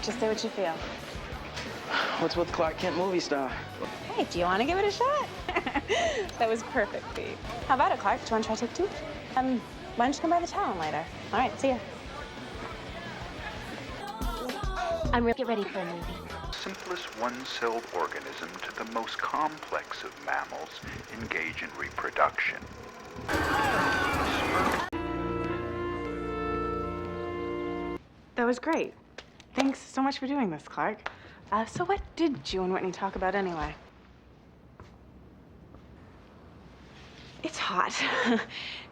Just say what you feel. What's with Clark Kent movie star? Hey, do you want to give it a shot? That was perfect, Pete. How about it, Clark? Do you want to try take two? Why don't you come by the town later? All right, see ya. I'm ready. Get ready for a movie. Simplest one-celled organism to the most complex of mammals engage in reproduction. That was great. Thanks so much for doing this, Clark. So what did you and Whitney talk about anyway? It's hot.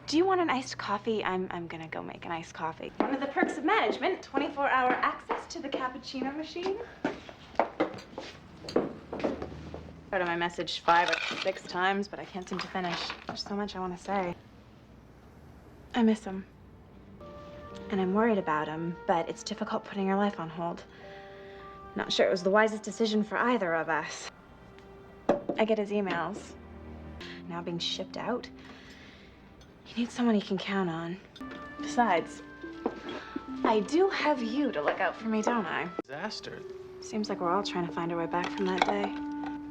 Do you want an iced coffee? I'm gonna go make an iced coffee. One of the perks of management, 24-hour access to the cappuccino machine. Started my message 5 or 6 times, but I can't seem to finish. There's so much I want to say. I miss him. And I'm worried about him, but it's difficult putting your life on hold. Not sure it was the wisest decision for either of us. I get his emails. Now being shipped out. He needs someone he can count on. Besides, I do have you to look out for me, don't I? Disaster. Seems like we're all trying to find our way back from that day.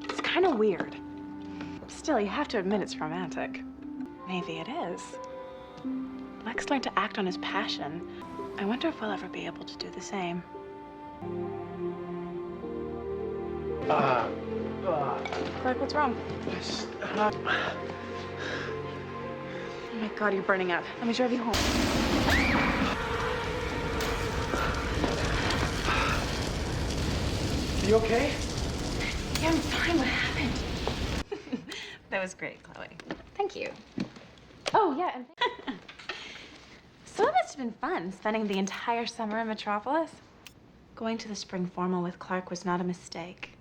It's kind of weird. Still, you have to admit it's romantic. Maybe it is. Lex learned to act on his passion. I wonder if we'll ever be able to do the same. Clark, what's wrong? Oh my God, you're burning up. Let me drive you home. Are you okay? Yeah, I'm fine. What happened? That was great, Chloe. Thank you. Oh, yeah, and so it must have been fun spending the entire summer in Metropolis. Going to the spring formal with Clark was not a mistake.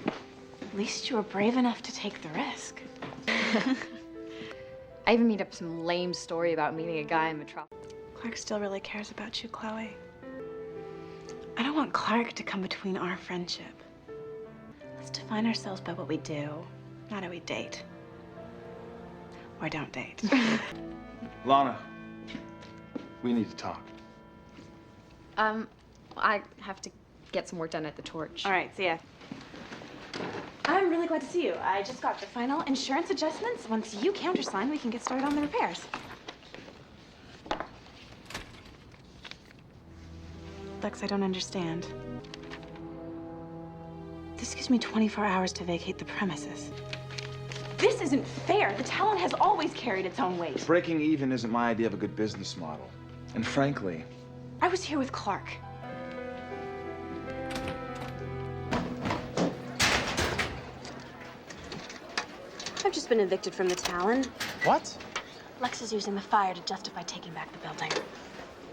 At least you were brave enough to take the risk. I even made up some lame story about meeting a guy in Metropolis. Clark still really cares about you, Chloe. I don't want Clark to come between our friendship. Let's define ourselves by what we do, not how we date. Or don't date. Lana, we need to talk. I have to get some work done at the Torch. All right, see ya. I'm really glad to see you. I just got the final insurance adjustments. Once you countersign, we can get started on the repairs. Lex, I don't understand. This gives me 24 hours to vacate the premises. This isn't fair. The talent has always carried its own weight. Breaking even isn't my idea of a good business model. And frankly, I was here with Clark. I've just been evicted from the Talon. What? Lex is using the fire to justify taking back the building.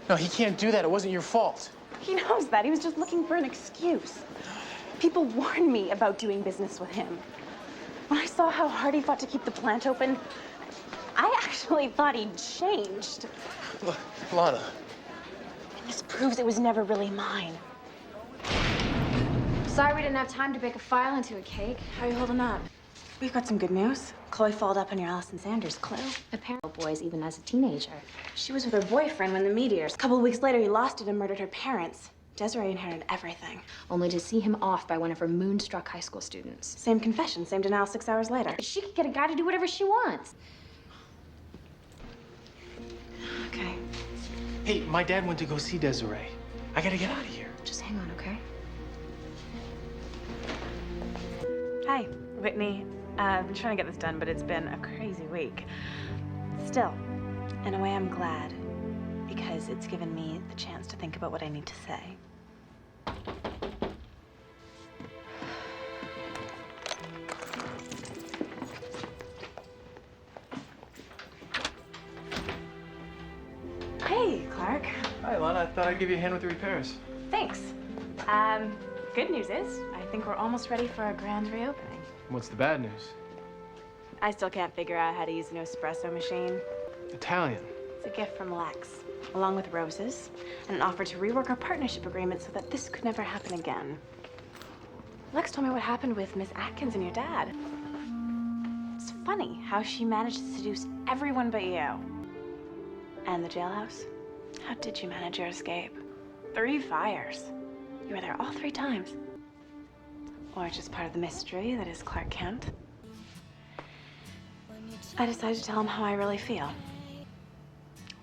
No, he can't do that. It wasn't your fault. He knows that. He was just looking for an excuse. People warned me about doing business with him. When I saw how hard he fought to keep the plant open, I actually thought he'd changed. Lana. And this proves it was never really mine. Sorry we didn't have time to bake a file into a cake. How are you holding up? We've got some good news. Chloe followed up on your Allison Sanders clue. Apparently, boys, even as a teenager. She was with her boyfriend when the meteors. A couple of weeks later, he lost it and murdered her parents. Desiree inherited everything. Only to see him off by one of her moonstruck high school students. Same confession, same denial 6 hours later. She could get a guy to do whatever she wants. Okay. Hey, my dad went to go see Desiree. I gotta get out of here. Just hang on, okay? Hi, Whitney. I've been trying to get this done, but it's been a crazy week. Still, in a way, I'm glad, because it's given me the chance to think about what I need to say. Hey, Clark. Hi, Lana. I thought I'd give you a hand with the repairs. Thanks. Good news is, I think we're almost ready for a grand reopening. What's the bad news? I still can't figure out how to use an espresso machine. Italian. It's a gift from Lex, along with roses, and an offer to rework our partnership agreement so that this could never happen again. Lex told me what happened with Miss Atkins and your dad. It's funny how she managed to seduce everyone but you. And the jailhouse? How did you manage your escape? 3 fires. You were there all 3 times. Or just part of the mystery that is Clark Kent. I decided to tell him how I really feel.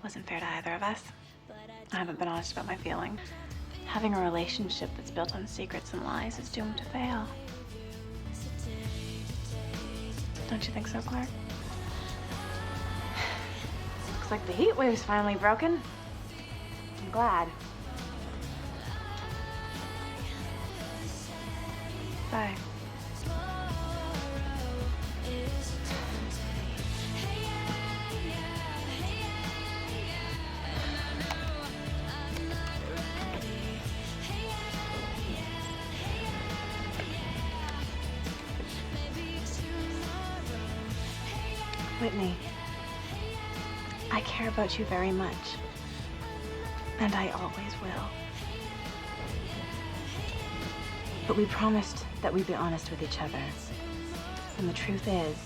Wasn't fair to either of us. I haven't been honest about my feelings. Having a relationship that's built on secrets and lies is doomed to fail. Don't you think so, Clark? Looks like the heat wave's finally broken. I'm glad. Bye. Whitney, I care about you very much, and I always will. But we promised that we'd be honest with each other. And the truth is,